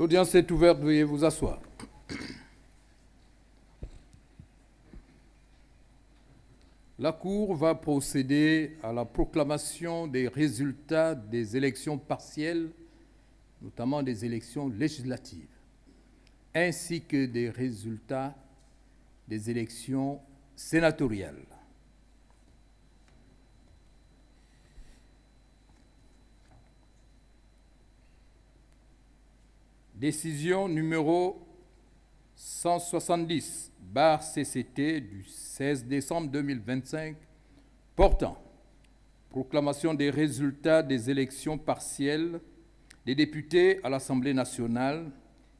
L'audience est ouverte, veuillez vous asseoir. La Cour va procéder à la proclamation des résultats des élections partielles, notamment des élections législatives, ainsi que des résultats des élections sénatoriales. Décision numéro 170/CCT du 16 décembre 2025 portant proclamation des résultats des élections partielles des députés à l'Assemblée nationale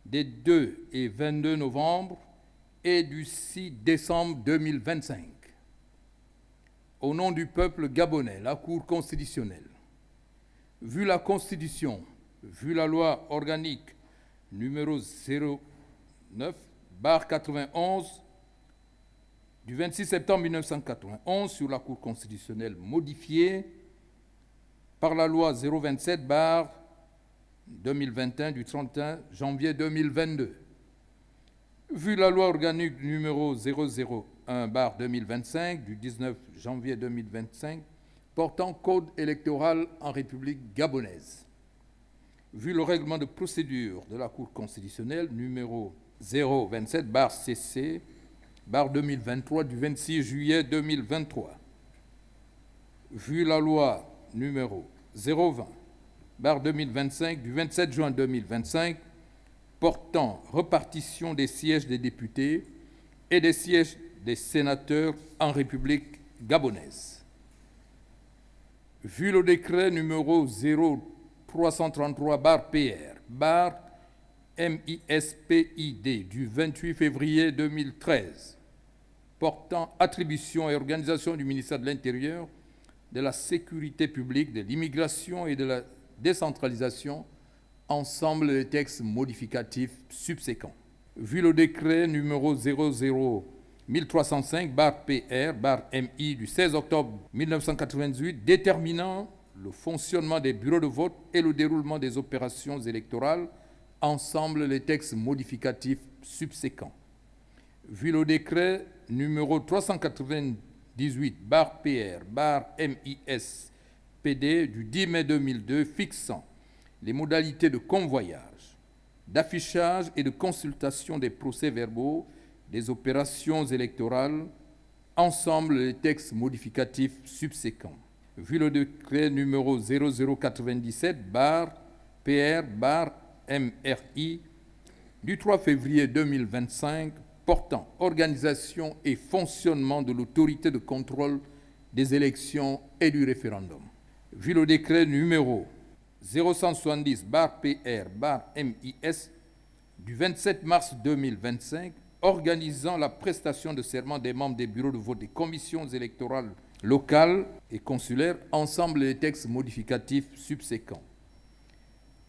des 2 et 22 novembre et du 6 décembre 2025. Au nom du peuple gabonais, la Cour constitutionnelle, vu la Constitution, vu la loi organique numéro 09/91 du 26 septembre 1991 sur la Cour constitutionnelle modifiée par la loi 027/2021 du 31 janvier 2022, vu la loi organique numéro 001/2025 du 19 janvier 2025 portant code électoral en République gabonaise, vu le règlement de procédure de la Cour constitutionnelle numéro 027/CC/2023 du 26 juillet 2023, vu la loi numéro 020/2025 du 27 juin 2025 portant répartition des sièges des députés et des sièges des sénateurs en République gabonaise, vu le décret numéro 0333/PR/MISPID du 28 février 2013 portant attribution et organisation du ministère de l'Intérieur, de la Sécurité publique, de l'Immigration et de la décentralisation, ensemble des textes modificatifs subséquents, vu le décret numéro 00305/PR/MI du 16 octobre 1998 déterminant le fonctionnement des bureaux de vote et le déroulement des opérations électorales, ensemble les textes modificatifs subséquents, vu le décret numéro 398/PR/MISPD du 10 mai 2002 fixant les modalités de convoyage, d'affichage et de consultation des procès-verbaux des opérations électorales, ensemble les textes modificatifs subséquents, vu le décret numéro 0097/PR/MRI du 3 février 2025 portant organisation et fonctionnement de l'autorité de contrôle des élections et du référendum, vu le décret numéro 0170/PR/MIS du 27 mars 2025 organisant la prestation de serment des membres des bureaux de vote des commissions électorales locales et consulaires, ensemble les textes modificatifs subséquents,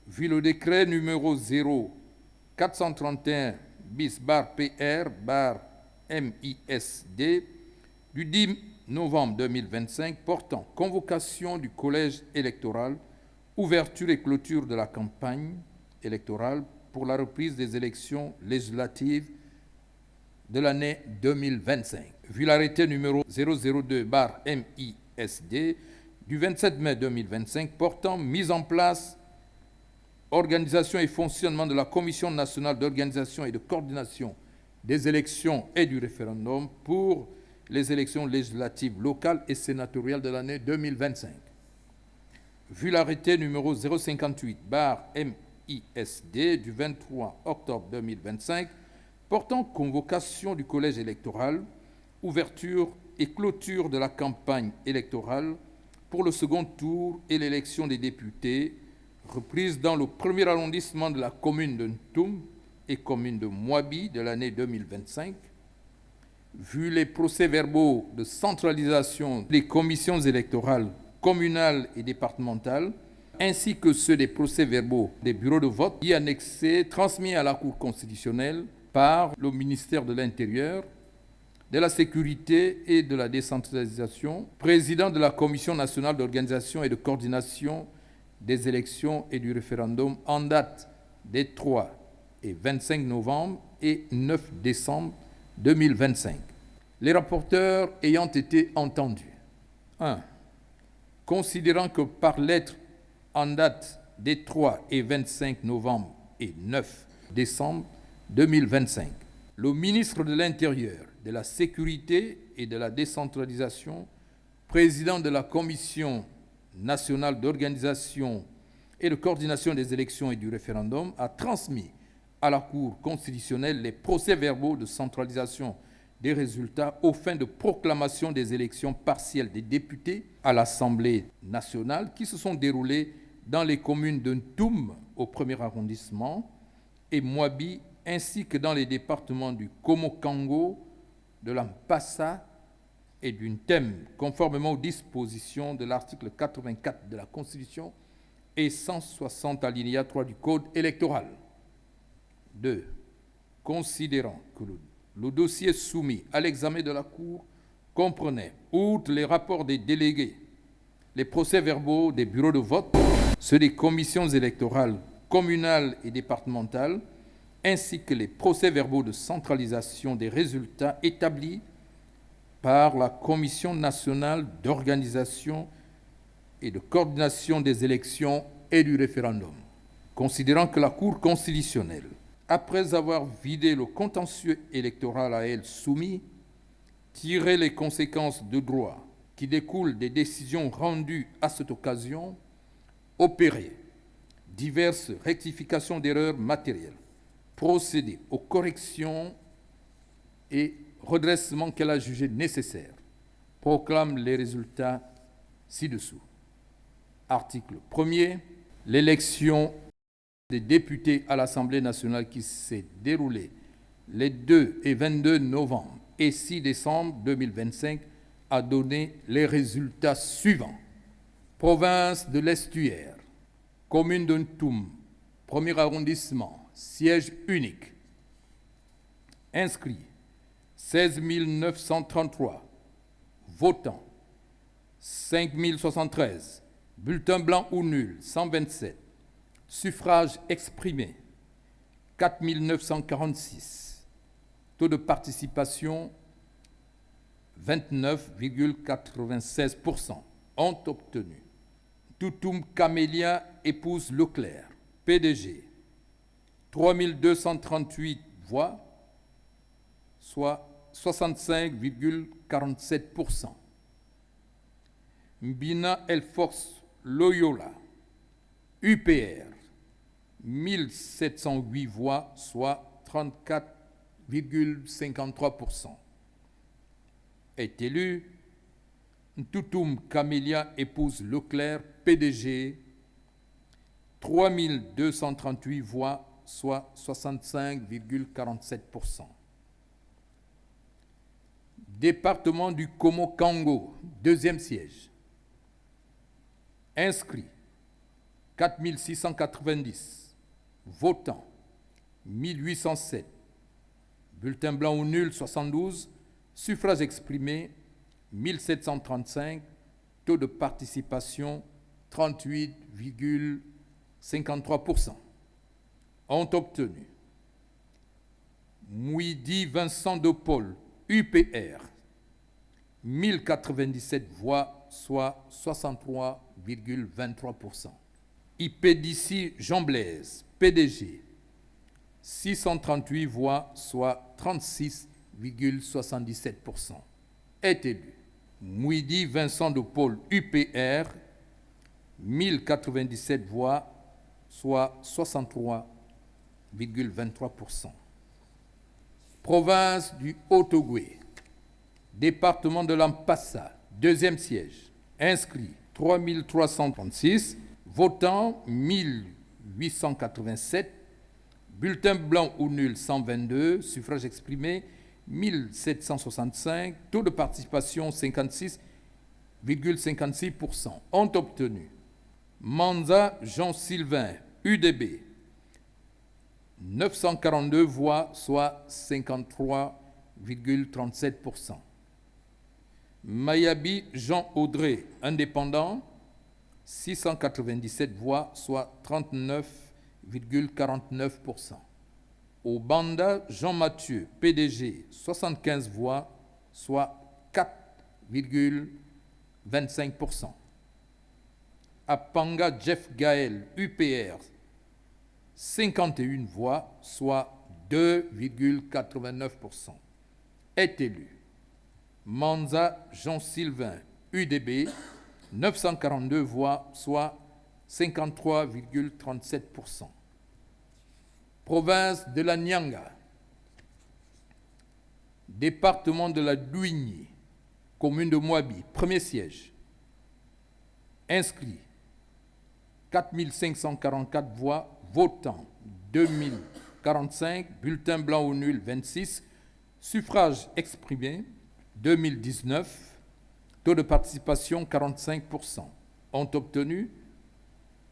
vu le décret numéro 0431/PR/MISD du 10 novembre 2025 portant convocation du collège électoral, ouverture et clôture de la campagne électorale pour la reprise des élections législatives de l'année 2025, vu l'arrêté numéro 002/MISD du 27 mai 2025 portant mise en place, organisation et fonctionnement de la Commission nationale d'organisation et de coordination des élections et du référendum pour les élections législatives locales et sénatoriales de l'année 2025, vu l'arrêté numéro 058/MISD du 23 octobre 2025 portant convocation du collège électoral, ouverture et clôture de la campagne électorale pour le second tour et l'élection des députés, reprise dans le premier arrondissement de la commune de Ntoum et commune de Moabi de l'année 2025, vu les procès-verbaux de centralisation des commissions électorales communales et départementales, ainsi que ceux des procès-verbaux des bureaux de vote y annexés transmis à la Cour constitutionnelle par le ministère de l'Intérieur, de la Sécurité et de la décentralisation, président de la Commission nationale d'organisation et de coordination des élections et du référendum en date des 3 et 25 novembre et 9 décembre 2025. Les rapporteurs ayant été entendus. 1. Considérant que par lettre en date des 3 et 25 novembre et 9 décembre 2025, le ministre de l'Intérieur, de la Sécurité et de la Décentralisation, président de la Commission nationale d'organisation et de coordination des élections et du référendum, a transmis à la Cour constitutionnelle les procès-verbaux de centralisation des résultats aux fins de proclamation des élections partielles des députés à l'Assemblée nationale qui se sont déroulées dans les communes de Ntoum au 1er arrondissement et Mouabi, ainsi que dans les départements du Komo-Kango, de l'Ampassa et du Ntem, conformément aux dispositions de l'article 84 de la Constitution et 160 alinéa 3 du Code électoral. 2. Considérant que le dossier soumis à l'examen de la Cour comprenait, outre les rapports des délégués, les procès-verbaux des bureaux de vote, ceux des commissions électorales communales et départementales, ainsi que les procès-verbaux de centralisation des résultats établis par la Commission nationale d'organisation et de coordination des élections et du référendum. Considérant que la Cour constitutionnelle, après avoir vidé le contentieux électoral à elle soumis, tiré les conséquences de droit qui découlent des décisions rendues à cette occasion, opéré diverses rectifications d'erreurs matérielles, procédé aux corrections et redressements qu'elle a jugés nécessaires, proclame les résultats ci-dessous. Article 1er. L'élection des députés à l'Assemblée nationale qui s'est déroulée les 2 et 22 novembre et 6 décembre 2025 a donné les résultats suivants. Province de l'Estuaire, commune de Ntoum, 1er arrondissement, siège unique. Inscrits 16 933, votants 5 073, bulletins blancs ou nuls 127, suffrages exprimés 4 946, taux de participation 29,96%, ont obtenu. Toutoum Camélia, épouse Leclerc, PDG, 3 238 voix, soit 65,47%. Mbina Elfox Loyola, UPR, 1708 voix, soit 34,53%. Est élu Toutoum Camélia, épouse Leclerc, PDG, 3 238 voix, soit 65,47%. Département du Komo-Kango, deuxième siège. Inscrits 4 690, votants 1807, bulletins blancs ou nuls 72, suffrages exprimés 1735, taux de participation 38,53%. Ont obtenu Mouidi Vincent de Paul, UPR, 1097 voix, soit 63,23%. Ipédici Jean Blaise, PDG, 638 voix, soit 36,77%. Est élu Mouidi Vincent de Paul, UPR, 1097 voix, soit 63,23%. Province du Haut-Ogooué, département de l'Ampassa, deuxième siège. Inscrits 3 336, votants 1887, bulletins blancs ou nuls 122, suffrages exprimés 1765, taux de participation 56,56%. Ont obtenu Manza Jean-Sylvain, UDB, 942 voix, soit 53,37%. Mayabi Jean-Audrey, indépendant, 697 voix, soit 39,49%. Obanda Jean-Mathieu, PDG, 75 voix, soit 4,25%. Apanga Jeff Gaël, UPR, 51 voix, soit 2,89%. Est élu Manza Jean-Sylvain, UDB, 942 voix, soit 53,37%. Province de la Nyanga, département de la Douigne, commune de Moabi, premier siège. Inscrit 4544 voix, votants 2045, bulletin blanc ou nul 26, suffrage exprimé 2019, taux de participation 45%. Ont obtenu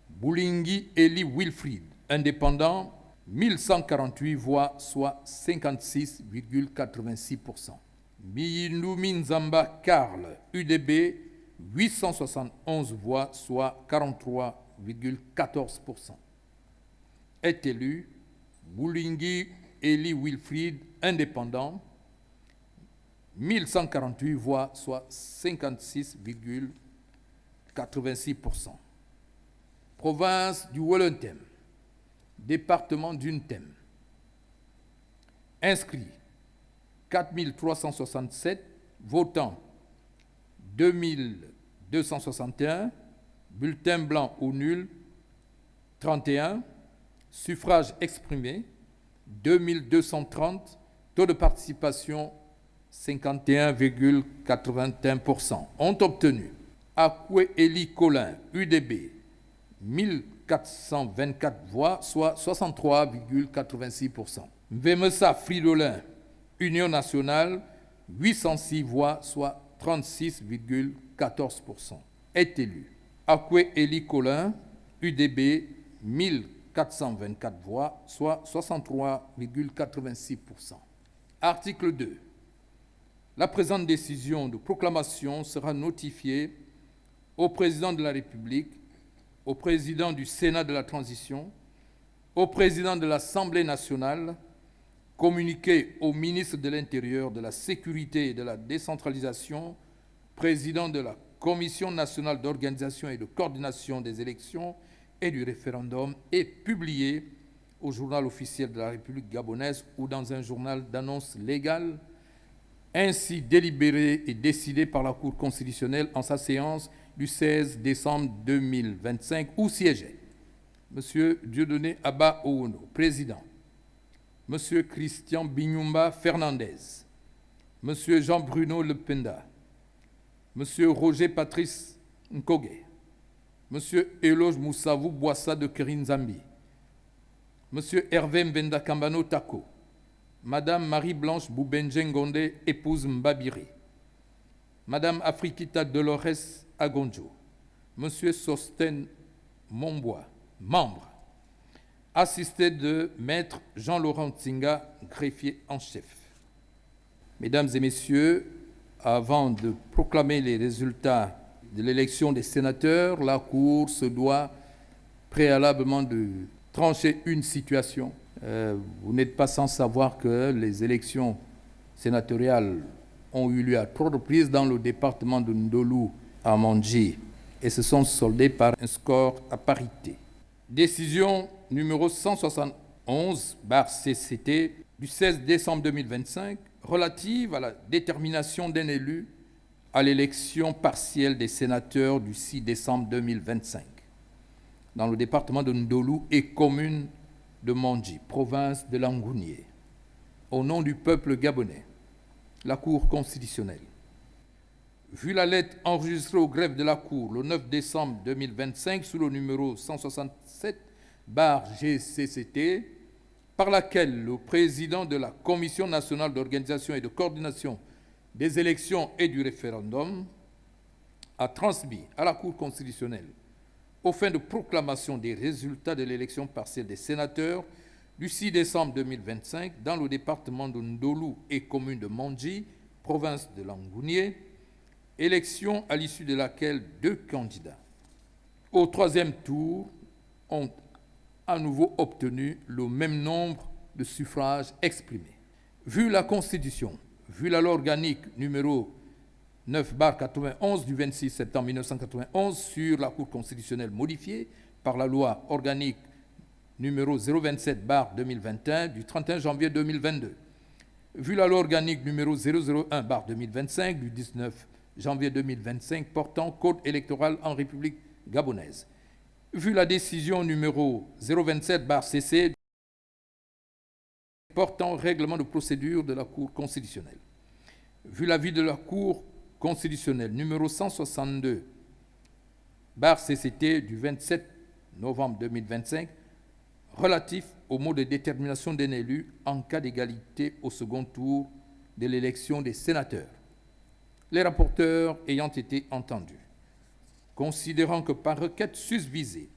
Boulingi Eli Wilfried, indépendant, 1148 voix, soit 56,86%. Miyindoumi Nzamba Karl, UDB, 871 voix, soit 43,14%. Est élu Boulingi Eli Wilfried, indépendant, 1148 voix, soit 56,86%. Province du Wellington, département d'Untem. Inscrits 4367, votants 2261, bulletin blanc ou nul 31, suffrage exprimé 2230, taux de participation 51,81%. Ont obtenu Akwe Eli Colin, UDB, 1424 voix, soit 63,86%. Mvemesa Fridolin, Union nationale, 806 voix, soit 36,14%. Est élu Akwe Eli Colin, UDB, 1424 voix, soit 63,86%. Article 2. La présente décision de proclamation sera notifiée au Président de la République, au Président du Sénat de la Transition, au Président de l'Assemblée nationale, communiquée au ministre de l'Intérieur, de la Sécurité et de la Décentralisation, Président de la Commission nationale d'organisation et de coordination des élections et du référendum, et publiée au journal officiel de la République gabonaise ou dans un journal d'annonce légale, ainsi délibéré et décidé par la Cour constitutionnelle en sa séance du 16 décembre 2025, où siégeait M. Dieudonné Abba Ouno, président, M. Christian Bignumba Fernandez, M. Jean-Bruno Lependa, M. Roger Patrice Nkoge, M. Eloge Moussavou Boissa de Kirinzambi, M. Hervé Mbenda Kambano Tako, Madame Marie-Blanche Boubenjengonde, épouse Mbabiri, Madame Afrikita Dolores Agonjo, M. Sosten Mombois, membre, assisté de Maître Jean-Laurent Tsinga, greffier en chef. Mesdames et messieurs, avant de proclamer les résultats de l'élection des sénateurs, la Cour se doit préalablement de trancher une situation. Vous n'êtes pas sans savoir que les élections sénatoriales ont eu lieu à 3 reprises dans le département de Ndolu à Mandji et se sont soldées par un score à parité. Décision numéro 171/CCT du 16 décembre 2025 relative à la détermination d'un élu à l'élection partielle des sénateurs du 6 décembre 2025 dans le département de Ndolu et commune de Mandji, province de Langounié. Au nom du peuple gabonais, la Cour constitutionnelle, vu la lettre enregistrée au greffe de la Cour le 9 décembre 2025 sous le numéro 167/GCCT, par laquelle le président de la Commission nationale d'organisation et de coordination des élections et du référendum a transmis à la Cour constitutionnelle, aux fins de proclamation des résultats de l'élection partielle des sénateurs du 6 décembre 2025 dans le département de Ndolu et commune de Mandji, province de Langounié, élection à l'issue de laquelle 2 candidats au 3e tour ont à nouveau obtenu le même nombre de suffrage exprimé. Vu la Constitution, vu la loi organique numéro 9/91 du 26 septembre 1991 sur la Cour constitutionnelle modifiée par la loi organique numéro 027/2021 du 31 janvier 2022, vu la loi organique numéro 001/2025 du 19 janvier 2025 portant code électoral en République gabonaise, vu la décision numéro 027/CC portant règlement de procédure de la Cour constitutionnelle, vu l'avis de la Cour constitutionnelle numéro 162/CCT du 27 novembre 2025 relatif au mode de détermination d'un élu en cas d'égalité au second tour de l'élection des sénateurs. Les rapporteurs ayant été entendus, considérant que par requête susvisée,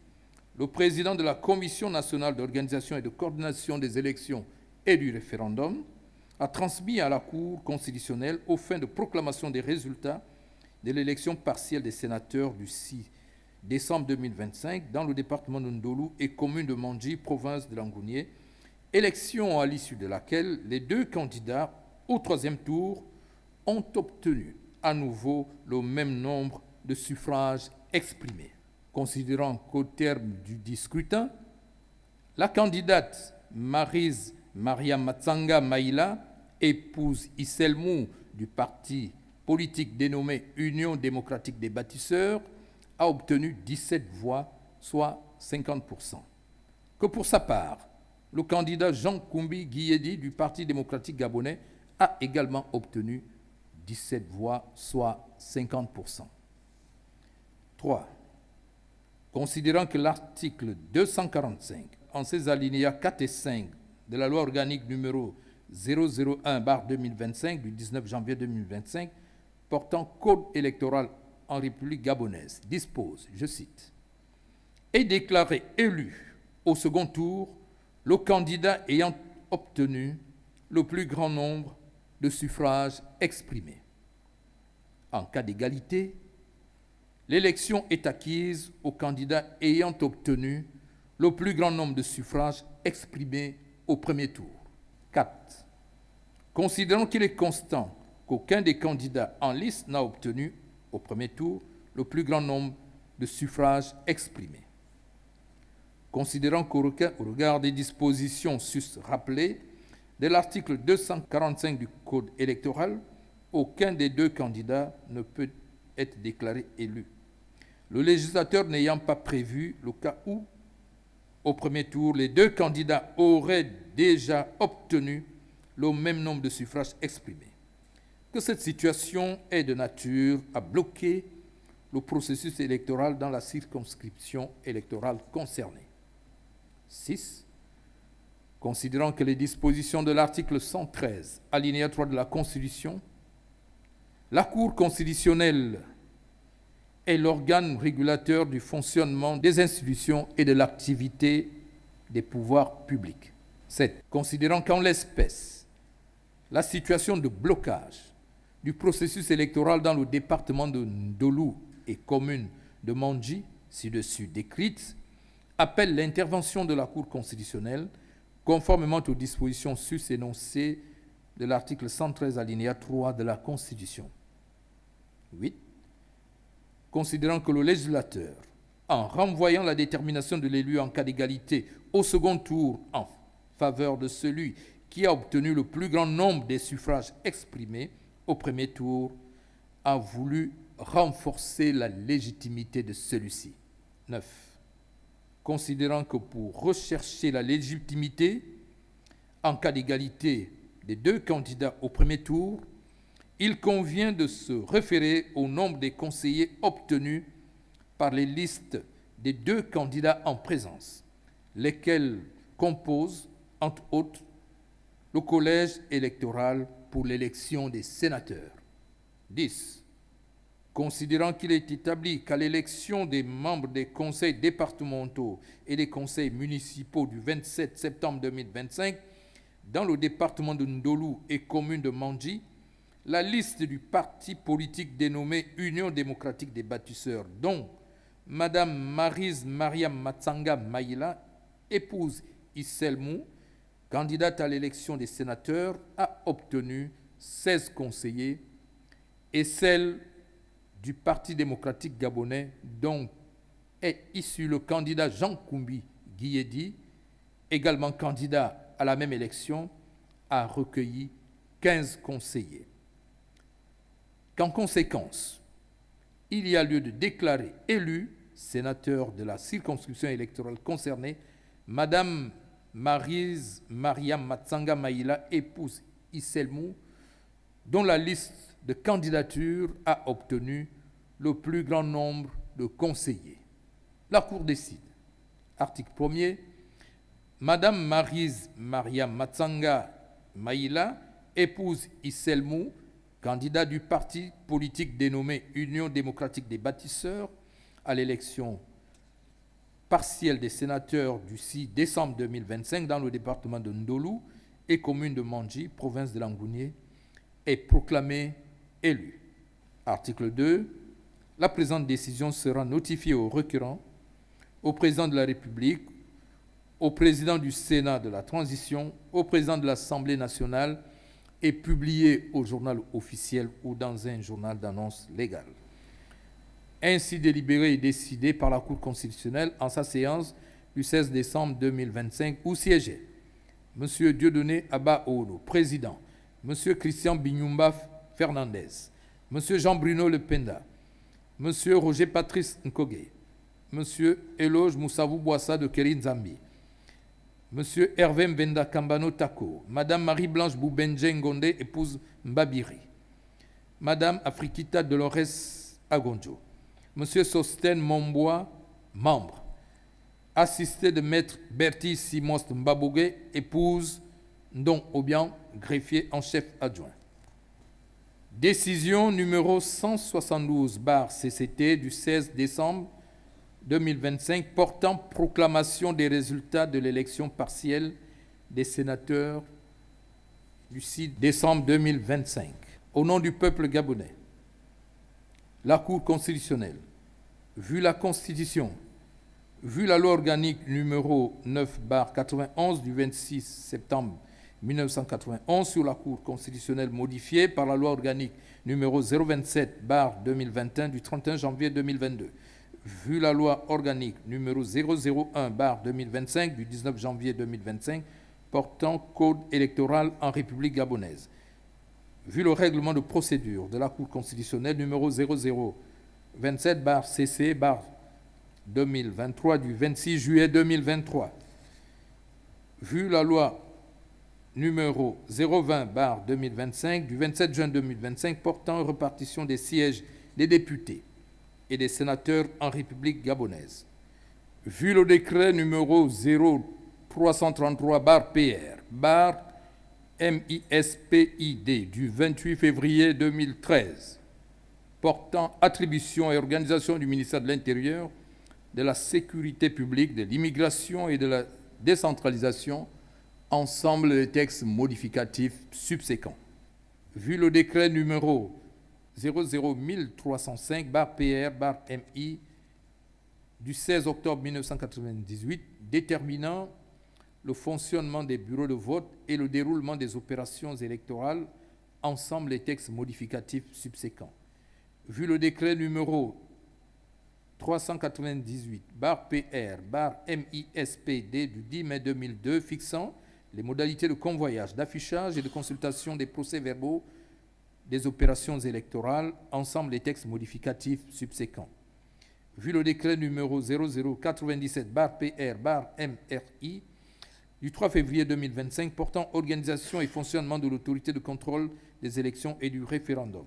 le président de la Commission nationale d'organisation et de coordination des élections et du référendum a transmis à la Cour constitutionnelle aux fins de proclamation des résultats de l'élection partielle des sénateurs du 6 décembre 2025 dans le département de Ndolou et commune de Mandji, province de Langounié, élection à l'issue de laquelle les deux candidats au troisième tour ont obtenu à nouveau le même nombre de suffrages exprimés. Considérant qu'au terme du scrutin, la candidate Maryse Maria Matsanga Maïla, épouse Isselmou du parti politique dénommé Union démocratique des bâtisseurs, a obtenu 17 voix, soit 50%. Que pour sa part, le candidat Jean Koumbi Guiyedi du Parti démocratique gabonais a également obtenu 17 voix, soit 50%. 3. Considérant que l'article 245, en ses alinéas 4 et 5 de la loi organique numéro 001/2025 du 19 janvier 2025 portant code électoral en République gabonaise dispose, je cite, « est déclaré élu au second tour le candidat ayant obtenu le plus grand nombre de suffrages exprimés. En cas d'égalité, l'élection est acquise au candidat ayant obtenu le plus grand nombre de suffrages exprimés au premier tour. 4. Considérant qu'il est constant qu'aucun des candidats en liste n'a obtenu au premier tour le plus grand nombre de suffrages exprimés. Considérant qu'au regard des dispositions sus rappelées de l'article 245 du Code électoral, aucun des deux candidats ne peut être déclaré élu. Le législateur n'ayant pas prévu le cas où, au premier tour, les deux candidats auraient déjà obtenu le même nombre de suffrages exprimés, que cette situation est de nature à bloquer le processus électoral dans la circonscription électorale concernée. 6. Considérant que les dispositions de l'article 113, alinéa 3 de la Constitution, la Cour constitutionnelle est l'organe régulateur du fonctionnement des institutions et de l'activité des pouvoirs publics. 7. Considérant qu'en l'espèce, la situation de blocage du processus électoral dans le département de Ndolou et commune de Mandji, ci-dessus décrite, appelle l'intervention de la Cour constitutionnelle conformément aux dispositions sus-énoncées de l'article 113 alinéa 3 de la Constitution. 8. Considérant que le législateur, en renvoyant la détermination de l'élu en cas d'égalité au second tour en faveur de celui qui a obtenu le plus grand nombre des suffrages exprimés au premier tour, a voulu renforcer la légitimité de celui-ci. 9. Considérant que pour rechercher la légitimité en cas d'égalité des deux candidats au premier tour, il convient de se référer au nombre des conseillers obtenus par les listes des deux candidats en présence, lesquels composent, entre autres, le collège électoral pour l'élection des sénateurs. 10. Considérant qu'il est établi qu'à l'élection des membres des conseils départementaux et des conseils municipaux du 27 septembre 2025, dans le département de Ndolou et commune de Mandji, la liste du parti politique dénommé Union démocratique des bâtisseurs, dont Mme Maryse Maria Matsanga Maïla, épouse Isselmou, candidate à l'élection des sénateurs, a obtenu 16 conseillers et celle du Parti démocratique gabonais, dont est issu le candidat Jean Koumbi Guiyedi, également candidat à la même élection, a recueilli 15 conseillers. Qu'en conséquence, il y a lieu de déclarer élu sénateur de la circonscription électorale concernée Madame Maryse Mariam Matsanga Maïla, épouse Isselmou, dont la liste de candidatures a obtenu le plus grand nombre de conseillers. La Cour décide. Article 1er. Madame Maryse Mariam Matsanga Maïla, épouse Isselmou, candidat du parti politique dénommé Union démocratique des bâtisseurs à l'élection partielle des sénateurs du 6 décembre 2025 dans le département de Ndolou et commune de Mandji, province de Langounié, est proclamée élue. Article 2. La présente décision sera notifiée au requérant, au président de la République, au président du Sénat de la Transition, au président de l'Assemblée nationale et publiée au journal officiel ou dans un journal d'annonce légale. Ainsi délibéré et décidé par la Cour constitutionnelle en sa séance du 16 décembre 2025 où siégeaient M. Dieudonné Abba Olo, président, M. Christian Binyumba Fernandez, M. Jean-Bruno Lependa, M. Roger Patrice Nkoge, M. Eloge Moussavou Boissa de Kérin Zambi, M. Hervé Mbenda Kambano Tako, Mme Marie-Blanche Boubenje Ngonde, épouse Mbabiri, Mme Afrikita Dolores Agonjo, M. Sosten Mombois, membre, assisté de Maître Bertie Simost Mbabougue, épouse Ndon Obian, greffier en chef adjoint. Décision numéro 172/CCT du 16 décembre 2025 portant proclamation des résultats de l'élection partielle des sénateurs du 6 décembre 2025. Au nom du peuple gabonais, la Cour constitutionnelle, vu la Constitution, vu la loi organique numéro 9/91 du 26 septembre 1991 sur la Cour constitutionnelle modifiée par la loi organique numéro 027/2021 du 31 janvier 2022, vu la loi organique numéro 001/2025 du 19 janvier 2025 portant code électoral en République gabonaise, vu le règlement de procédure de la Cour constitutionnelle numéro 0027/CC/2023 du 26 juillet 2023, vu la loi numéro 020/2025 du 27 juin 2025 portant répartition des sièges des députés et des sénateurs en République gabonaise, vu le décret numéro 0333/PR/MISPID du 28 février 2013 portant attribution et organisation du ministère de l'Intérieur, de la Sécurité publique, de l'immigration et de la décentralisation, ensemble des textes modificatifs subséquents. Vu le décret numéro 00305/PR/MI du 16 octobre 1998 déterminant le fonctionnement des bureaux de vote et le déroulement des opérations électorales, ensemble les textes modificatifs subséquents. Vu le décret numéro 398/PR/MISPD du 10 mai 2002 fixant les modalités de convoyage, d'affichage et de consultation des procès-verbaux des opérations électorales, ensemble les textes modificatifs subséquents. Vu le décret numéro 0097/PR/MRI du 3 février 2025 portant organisation et fonctionnement de l'autorité de contrôle des élections et du référendum.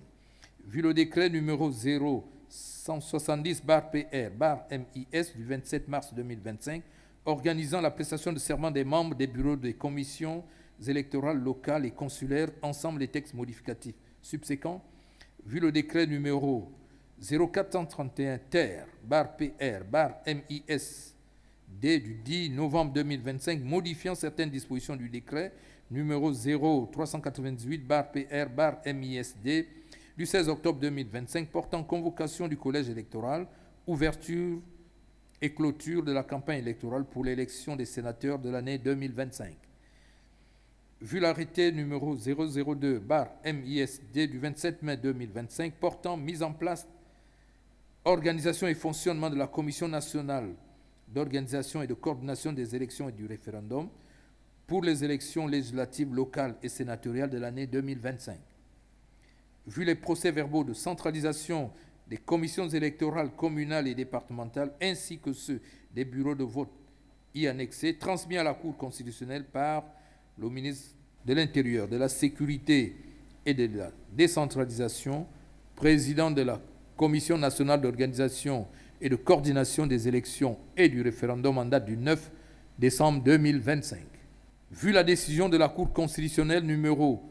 Vu le décret numéro 0170/PR/MIS du 27 mars 2025 organisant la prestation de serment des membres des bureaux des commissions électorales locales et consulaires, ensemble les textes modificatifs subséquents, vu le décret numéro 0431/PR/MISD du 10 novembre 2025 modifiant certaines dispositions du décret numéro 0398/PR/MISD du 16 octobre 2025 portant convocation du collège électoral, ouverture et clôture de la campagne électorale pour l'élection des sénateurs de l'année 2025. vu l'arrêté numéro 002/MISD du 27 mai 2025 portant mise en place, organisation et fonctionnement de la Commission nationale d'organisation et de coordination des élections et du référendum pour les élections législatives locales et sénatoriales de l'année 2025. Vu les procès-verbaux de centralisation des commissions électorales communales et départementales ainsi que ceux des bureaux de vote y annexés, transmis à la Cour constitutionnelle par le ministre de l'Intérieur, de la Sécurité et de la Décentralisation, président de la Commission nationale d'organisation et de coordination des élections et du référendum en date du 9 décembre 2025. Vu la décision de la Cour constitutionnelle numéro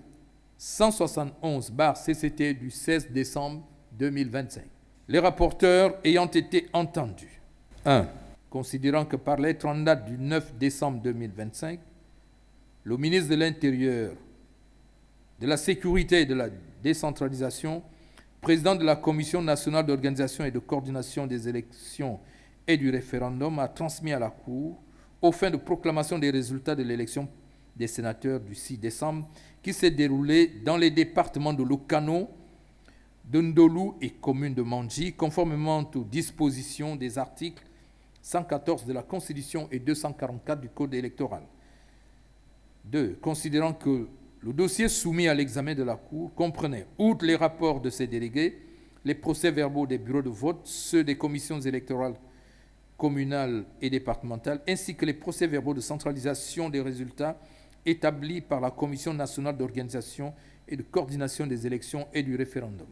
171/CCT du 16 décembre 2025. Les rapporteurs ayant été entendus. 1. Considérant que par lettre en date du 9 décembre 2025, le ministre de l'Intérieur, de la Sécurité et de la Décentralisation, président de la Commission nationale d'organisation et de coordination des élections et du référendum, a transmis à la Cour, aux fins de proclamation des résultats de l'élection des sénateurs du 6 décembre, qui s'est déroulée dans les départements de Lokano, de Ndolu et commune de Mandji, conformément aux dispositions des articles 114 de la Constitution et 244 du Code électoral. 2. Considérant que le dossier soumis à l'examen de la Cour comprenait, outre les rapports de ses délégués, les procès-verbaux des bureaux de vote, ceux des commissions électorales communales et départementales, ainsi que les procès-verbaux de centralisation des résultats établis par la Commission nationale d'organisation et de coordination des élections et du référendum.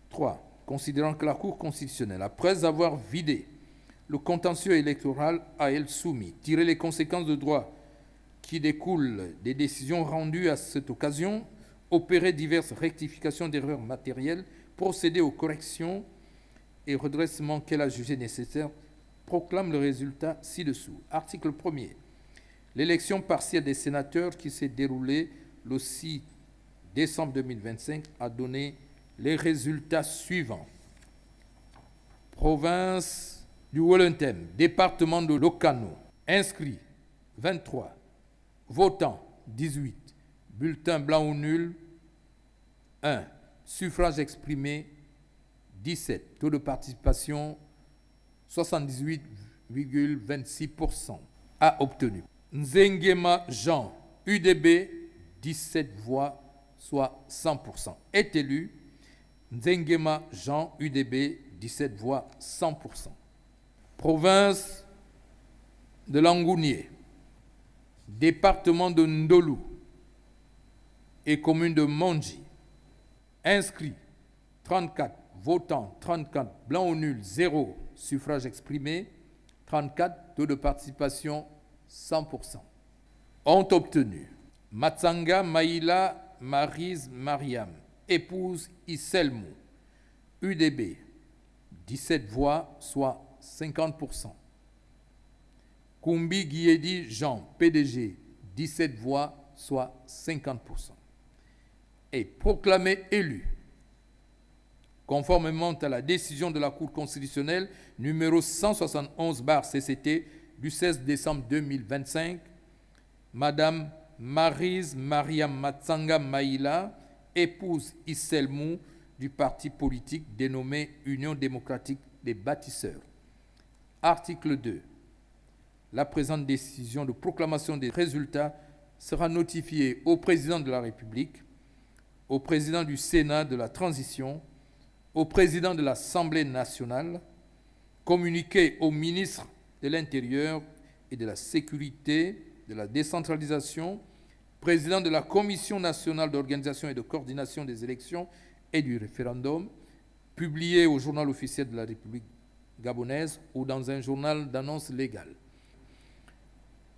3. Considérant que la Cour constitutionnelle, après avoir vidé le contentieux électoral à elle soumis, tiré les conséquences de droit qui découlent des décisions rendues à cette occasion, opéré diverses rectifications d'erreurs matérielles, procédé aux corrections et redressements qu'elle a jugés nécessaires, proclame le résultat ci-dessous. Article 1er. L'élection partielle des sénateurs qui s'est déroulée le 6 décembre 2025 a donné les résultats suivants. Province du Wellington, département de Lokano, inscrits 23, votants 18, bulletins blancs ou nuls 1, suffrage exprimé 17, taux de participation 78,26%. A obtenu. Nzengema Jean, UDB, 17 voix, soit 100%. Est élu Nzengema Jean, UDB, 17 voix, 100%. Province de Langounier, département de Ndolu et commune de Mandji. Inscrits 34, votants 34, blancs ou nuls 0, suffrage exprimé 34, taux de participation 100%. Ont obtenu Matsanga Maïla Maryse Mariam, épouse Isselmou, UDB, 17 voix, soit 50%. Koumbi Guiedi Jean, PDG, 17 voix, soit 50%. Et proclamé élu, conformément à la décision de la Cour constitutionnelle numéro 171/CCT du 16 décembre 2025, Madame Maryse Mariam Matsanga Maïla, épouse Isselmou du parti politique dénommé Union démocratique des bâtisseurs. Article 2. La présente décision de proclamation des résultats sera notifiée au président de la République, au président du Sénat de la Transition, au président de l'Assemblée nationale, communiquée au ministre de l'Intérieur et de la Sécurité, de la Décentralisation, président de la Commission nationale d'organisation et de coordination des élections et du référendum, publié au journal officiel de la République gabonaise ou dans un journal d'annonce légale.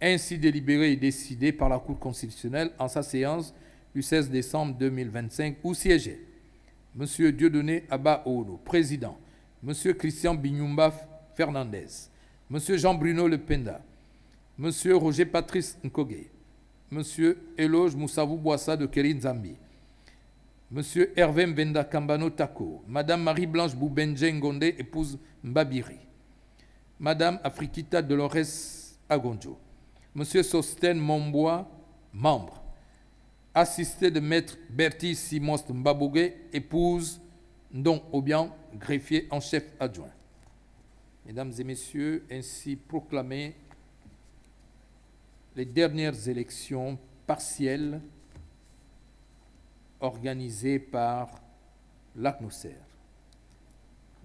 Ainsi délibéré et décidé par la Cour constitutionnelle en sa séance du 16 décembre 2025 où siégeaient M. Dieudonné Abba Odo, président, M. Christian Binyumba Fernandez, M. Jean-Bruno Lependa, M. Roger Patrice Nkoge, M. Eloge Moussavou Boissa de Kérin Zambi, M. Hervé Mbenda Kambano Tako, Mme Marie-Blanche Boubenje Ngonde, épouse Mbabiri, Mme Afrikita Dolores Agonjo, M. Sosten Momboa membres. Assisté de Maître Bertie Simos Mbabougué, épouse Ndong Obiang, greffier en chef adjoint. Mesdames et messieurs, ainsi proclamées les dernières élections partielles organisées par l'ACNOSER.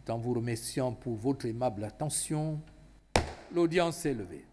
Tout en vous remerciant pour votre aimable attention, l'audience est levée.